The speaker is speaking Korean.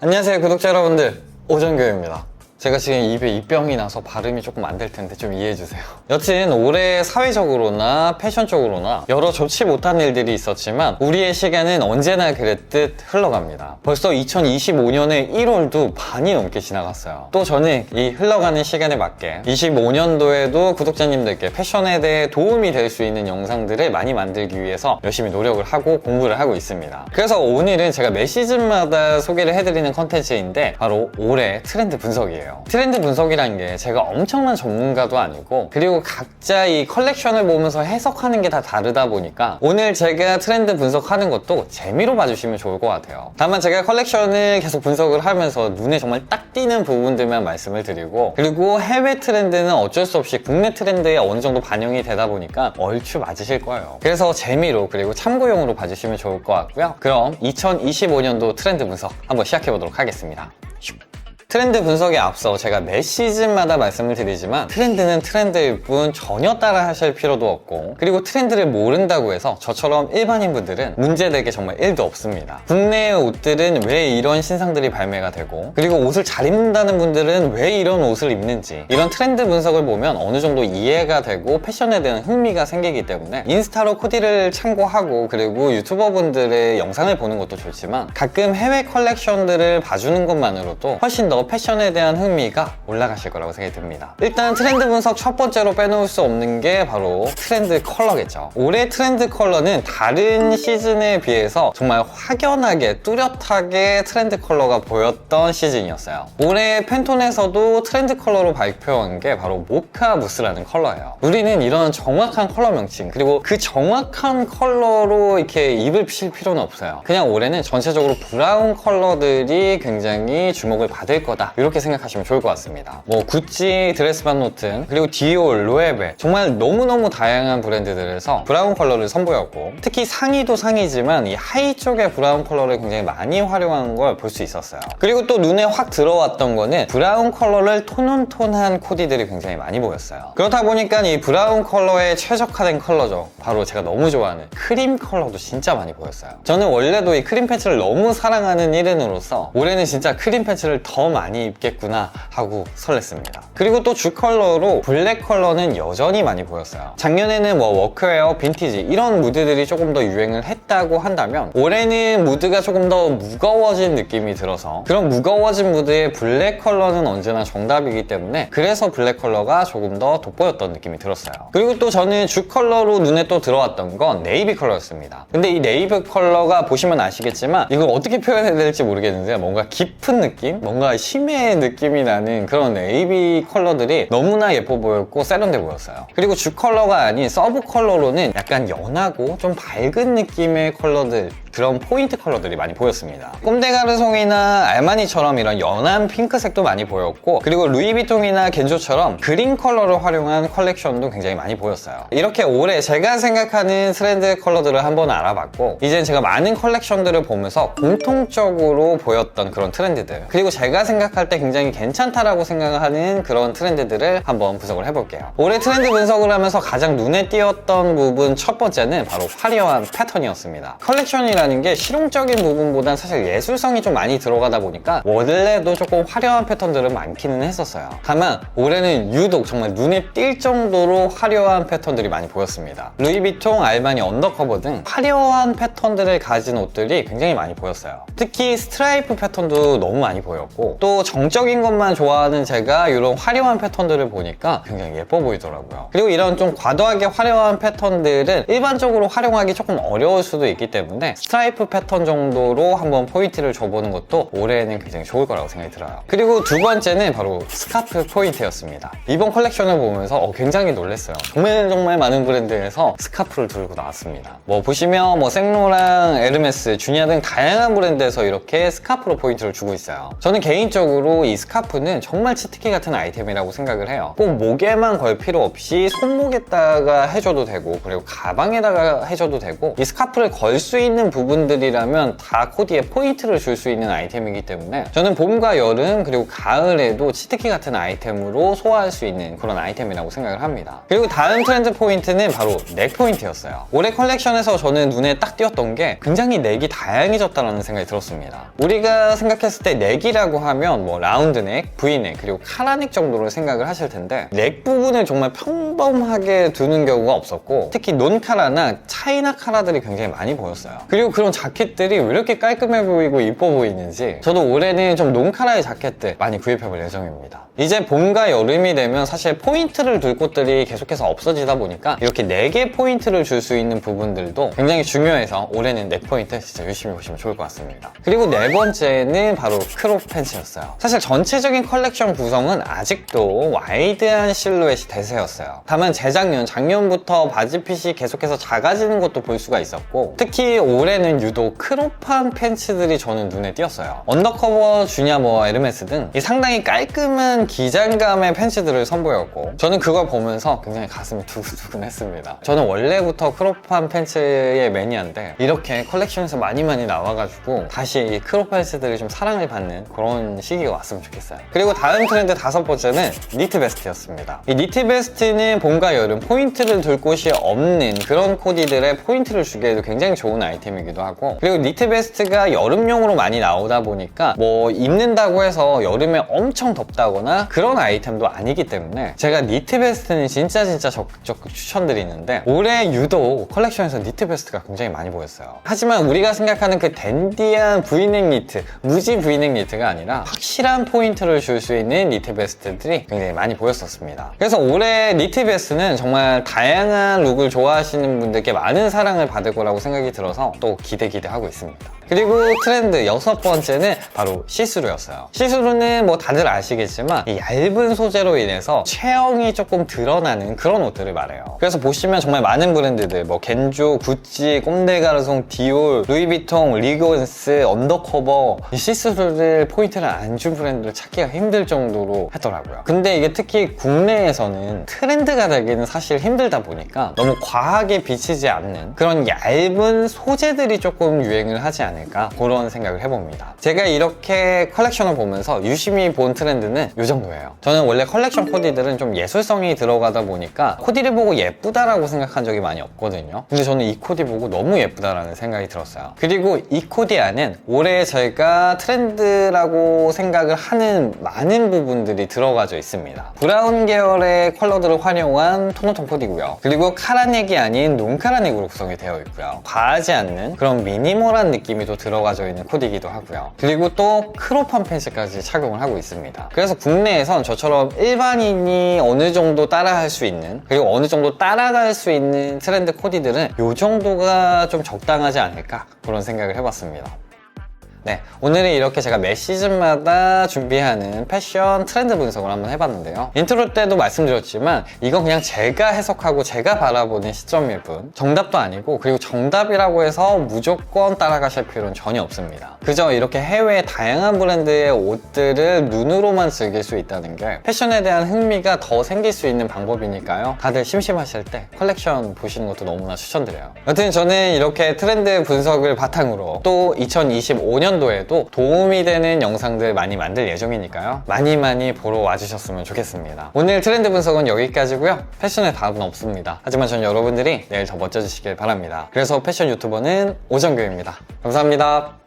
안녕하세요 구독자 여러분들, 오정교입니다. 제가 지금 입에 입병이 나서 발음이 조금 안 될 텐데 좀 이해해주세요. 여튼 올해 사회적으로나 패션 쪽으로나 여러 좋지 못한 일들이 있었지만 우리의 시간은 언제나 그랬듯 흘러갑니다. 벌써 2025년의 1월도 반이 넘게 지나갔어요. 또 저는 이 흘러가는 시간에 맞게 25년도에도 구독자님들께 패션에 대해 도움이 될 수 있는 영상들을 많이 만들기 위해서 열심히 노력을 하고 공부를 하고 있습니다. 그래서 오늘은 제가 매 시즌마다 소개를 해드리는 컨텐츠인데 바로 올해 트렌드 분석이에요. 트렌드 분석이라는 게 제가 엄청난 전문가도 아니고, 그리고 각자 이 컬렉션을 보면서 해석하는 게 다 다르다 보니까 오늘 제가 트렌드 분석하는 것도 재미로 봐주시면 좋을 것 같아요. 다만 제가 컬렉션을 계속 분석을 하면서 눈에 정말 딱 띄는 부분들만 말씀을 드리고, 그리고 해외 트렌드는 어쩔 수 없이 국내 트렌드에 어느 정도 반영이 되다 보니까 얼추 맞으실 거예요. 그래서 재미로 그리고 참고용으로 봐주시면 좋을 것 같고요. 그럼 2025년도 트렌드 분석 한번 시작해 보도록 하겠습니다. 트렌드 분석에 앞서 제가 매 시즌마다 말씀을 드리지만 트렌드는 트렌드일 뿐 전혀 따라 하실 필요도 없고, 그리고 트렌드를 모른다고 해서 저처럼 일반인분들은 문제될 게 정말 1도 없습니다. 국내의 옷들은 왜 이런 신상들이 발매가 되고, 그리고 옷을 잘 입는다는 분들은 왜 이런 옷을 입는지, 이런 트렌드 분석을 보면 어느 정도 이해가 되고 패션에 대한 흥미가 생기기 때문에 인스타로 코디를 참고하고, 그리고 유튜버분들의 영상을 보는 것도 좋지만 가끔 해외 컬렉션들을 봐주는 것만으로도 훨씬 더 패션에 대한 흥미가 올라가실 거라고 생각이 듭니다. 일단 트렌드 분석 첫 번째로 빼놓을 수 없는 게 바로 트렌드 컬러겠죠. 올해 트렌드 컬러는 다른 시즌에 비해서 정말 확연하게 뚜렷하게 트렌드 컬러가 보였던 시즌이었어요. 올해 팬톤에서도 트렌드 컬러로 발표한 게 바로 모카 무스라는 컬러예요. 우리는 이런 정확한 컬러 명칭, 그리고 그 정확한 컬러로 이렇게 입을 실 필요는 없어요. 그냥 올해는 전체적으로 브라운 컬러들이 굉장히 주목을 받을 거다, 이렇게 생각하시면 좋을 것 같습니다. 뭐 구찌, 드레스반 노튼, 그리고 디올, 로에베, 정말 너무너무 다양한 브랜드들에서 브라운 컬러를 선보였고, 특히 상의도 상의지만 이 하의 쪽의 브라운 컬러를 굉장히 많이 활용한 걸 볼 수 있었어요. 그리고 또 눈에 확 들어왔던 거는 브라운 컬러를 톤온톤한 코디들이 굉장히 많이 보였어요. 그렇다 보니까 이 브라운 컬러에 최적화된 컬러죠. 바로 제가 너무 좋아하는 크림 컬러도 진짜 많이 보였어요. 저는 원래도 이 크림 팬츠를 너무 사랑하는 일인으로서 올해는 진짜 크림 팬츠를 더 많이 입겠구나 하고 설렜습니다. 그리고 또 주 컬러로 블랙 컬러는 여전히 많이 보였어요. 작년에는 뭐 워크웨어, 빈티지 이런 무드들이 조금 더 유행을 했다고 한다면 올해는 무드가 조금 더 무거워진 느낌이 들어서, 그런 무거워진 무드의 블랙 컬러는 언제나 정답이기 때문에 그래서 블랙 컬러가 조금 더 돋보였던 느낌이 들었어요. 그리고 또 저는 주 컬러로 눈에 또 들어왔던 건 네이비 컬러였습니다. 근데 이 네이비 컬러가 보시면 아시겠지만 이걸 어떻게 표현해야 될지 모르겠는데 뭔가 깊은 느낌? 뭔가 심해 느낌이 나는 그런 네이비 컬러들이 너무나 예뻐 보였고 세련돼 보였어요. 그리고 주 컬러가 아닌 서브 컬러로는 약간 연하고 좀 밝은 느낌의 컬러들, 그런 포인트 컬러들이 많이 보였습니다. 꼼데가르송이나 알마니처럼 이런 연한 핑크색도 많이 보였고, 그리고 루이비통이나 겐조처럼 그린 컬러를 활용한 컬렉션도 굉장히 많이 보였어요. 이렇게 올해 제가 생각하는 트렌드 컬러들을 한번 알아봤고, 이젠 제가 많은 컬렉션들을 보면서 공통적으로 보였던 그런 트렌드들, 그리고 제가 생각할 때 굉장히 괜찮다라고 생각하는 그런 트렌드들을 한번 분석을 해볼게요. 올해 트렌드 분석을 하면서 가장 눈에 띄었던 부분 첫 번째는 바로 화려한 패턴이었습니다. 컬렉션이라는 게 실용적인 부분보단 사실 예술성이 좀 많이 들어가다 보니까 원래도 조금 화려한 패턴들은 많기는 했었어요. 다만 올해는 유독 정말 눈에 띌 정도로 화려한 패턴들이 많이 보였습니다. 루이비통, 알마니, 언더커버 등 화려한 패턴들을 가진 옷들이 굉장히 많이 보였어요. 특히 스트라이프 패턴도 너무 많이 보였고, 또 정적인 것만 좋아하는 제가 이런 화려한 패턴들을 보니까 굉장히 예뻐 보이더라고요. 그리고 이런 좀 과도하게 화려한 패턴들은 일반적으로 활용하기 조금 어려울 수도 있기 때문에 스트라이프 패턴 정도로 한번 포인트를 줘보는 것도 올해에는 굉장히 좋을 거라고 생각이 들어요. 그리고 두 번째는 바로 스카프 포인트였습니다. 이번 컬렉션을 보면서 굉장히 놀랐어요. 정말 많은 브랜드에서 스카프를 들고 나왔습니다. 뭐 보시면 뭐 생로랑 에르메스, 주니아 등 다양한 브랜드에서 이렇게 스카프로 포인트를 주고 있어요. 저는 개인적으로 개인적으로 이 스카프는 정말 치트키 같은 아이템이라고 생각을 해요. 꼭 목에만 걸 필요 없이 손목에다가 해줘도 되고, 그리고 가방에다가 해줘도 되고, 이 스카프를 걸 수 있는 부분들이라면 다 코디에 포인트를 줄 수 있는 아이템이기 때문에 저는 봄과 여름 그리고 가을에도 치트키 같은 아이템으로 소화할 수 있는 그런 아이템이라고 생각을 합니다. 그리고 다음 트렌드 포인트는 바로 넥 포인트였어요. 올해 컬렉션에서 저는 눈에 딱 띄었던 게 굉장히 넥이 다양해졌다는 생각이 들었습니다. 우리가 생각했을 때 넥이라고 하면 뭐 라운드 넥, V넥, 그리고 카라 넥 정도로 생각을 하실 텐데 넥 부분을 정말 평범하게 두는 경우가 없었고, 특히 논카라나 차이나 카라들이 굉장히 많이 보였어요. 그리고 그런 자켓들이 왜 이렇게 깔끔해 보이고 이뻐 보이는지 저도 올해는 좀 논카라의 자켓들 많이 구입해볼 예정입니다. 이제 봄과 여름이 되면 사실 포인트를 둘 곳들이 계속해서 없어지다 보니까 이렇게 4개 포인트를 줄 수 있는 부분들도 굉장히 중요해서 올해는 넥 포인트 진짜 열심히 보시면 좋을 것 같습니다. 그리고 네 번째는 바로 크롭 팬츠였어요. 사실 전체적인 컬렉션 구성은 아직도 와이드한 실루엣이 대세였어요. 다만 재작년, 작년부터 바지핏이 계속해서 작아지는 것도 볼 수가 있었고, 특히 올해는 유독 크롭한 팬츠들이 저는 눈에 띄었어요. 언더커버, 주냐모와 에르메스 등 상당히 깔끔한 기장감의 팬츠들을 선보였고, 저는 그걸 보면서 굉장히 가슴이 두근두근했습니다. 저는 원래부터 크롭한 팬츠의 매니아인데 이렇게 컬렉션에서 많이 나와가지고 다시 이 크롭 팬츠들이 좀 사랑을 받는 그런 시기가 왔으면 좋겠어요. 그리고 다음 트렌드 5번째는 니트 베스트였습니다. 이 니트 베스트는 봄과 여름 포인트를 둘 곳이 없는 그런 코디들의 포인트를 주기에도 굉장히 좋은 아이템이기도 하고, 그리고 니트 베스트가 여름용으로 많이 나오다 보니까 뭐 입는다고 해서 여름에 엄청 덥다거나 그런 아이템도 아니기 때문에 제가 니트 베스트는 진짜 적극 추천드리는데, 올해 유독 컬렉션에서 니트 베스트가 굉장히 많이 보였어요. 하지만 우리가 생각하는 그 댄디한 V넥 니트, 무지 V넥 니트가 아니라 확실한 포인트를 줄 수 있는 니트 베스트들이 굉장히 많이 보였었습니다. 그래서 올해 니트 베스트는 정말 다양한 룩을 좋아하시는 분들께 많은 사랑을 받을 거라고 생각이 들어서 또 기대하고 있습니다. 그리고 트렌드 6번째는 바로 시스루였어요. 시스루는 뭐 다들 아시겠지만 이 얇은 소재로 인해서 체형이 조금 드러나는 그런 옷들을 말해요. 그래서 보시면 정말 많은 브랜드들, 뭐 겐조, 구찌, 꼼데가르송, 디올, 루이비통, 리고엔스, 언더커버, 이 시스루를 포인트를 안 준 브랜드를 찾기가 힘들 정도로 했더라고요. 근데 이게 특히 국내에서는 트렌드가 되기는 사실 힘들다 보니까 너무 과하게 비치지 않는 그런 얇은 소재들이 조금 유행을 하지 않을까, 그런 생각을 해봅니다. 제가 이렇게 컬렉션을 보면서 유심히 본 트렌드는 이 정도예요. 저는 원래 컬렉션 코디들은 좀 예술성이 들어가다 보니까 코디를 보고 예쁘다라고 생각한 적이 많이 없거든요. 근데 저는 이 코디 보고 너무 예쁘다라는 생각이 들었어요. 그리고 이 코디 안엔 올해 제가 트렌드라고 생각을 하는 많은 부분들이 들어가져 있습니다. 브라운 계열의 컬러들을 활용한 톤오톤 코디고요. 그리고 카라넥이 아닌 논카라넥으로 구성이 되어 있고요. 과하지 않는 그런 미니멀한 느낌이 또 들어가져 있는 코디이기도 하고요. 그리고 또 크롭한 팬츠까지 착용을 하고 있습니다. 그래서 국내에선 저처럼 일반인이 어느 정도 따라할 수 있는, 그리고 어느 정도 따라갈 수 있는 트렌드 코디들은 이 정도가 좀 적당하지 않을까, 그런 생각을 해봤습니다. 네, 오늘은 이렇게 제가 매 시즌마다 준비하는 패션 트렌드 분석을 한번 해봤는데요. 인트로 때도 말씀드렸지만 이건 그냥 제가 해석하고 제가 바라보는 시점일 뿐, 정답도 아니고, 그리고 정답이라고 해서 무조건 따라가실 필요는 전혀 없습니다. 그저 이렇게 해외 다양한 브랜드의 옷들을 눈으로만 즐길 수 있다는 게 패션에 대한 흥미가 더 생길 수 있는 방법이니까요. 다들 심심하실 때 컬렉션 보시는 것도 너무나 추천드려요. 여튼 저는 이렇게 트렌드 분석을 바탕으로 또 2025년 도에도 도움이 되는 영상들 많이 만들 예정이니까요. 많이 보러 와주셨으면 좋겠습니다. 오늘 트렌드 분석은 여기까지고요. 패션의 답은 없습니다. 하지만 전 여러분들이 내일 더 멋져지시길 바랍니다. 그래서 패션 유튜버는 오정규입니다. 감사합니다.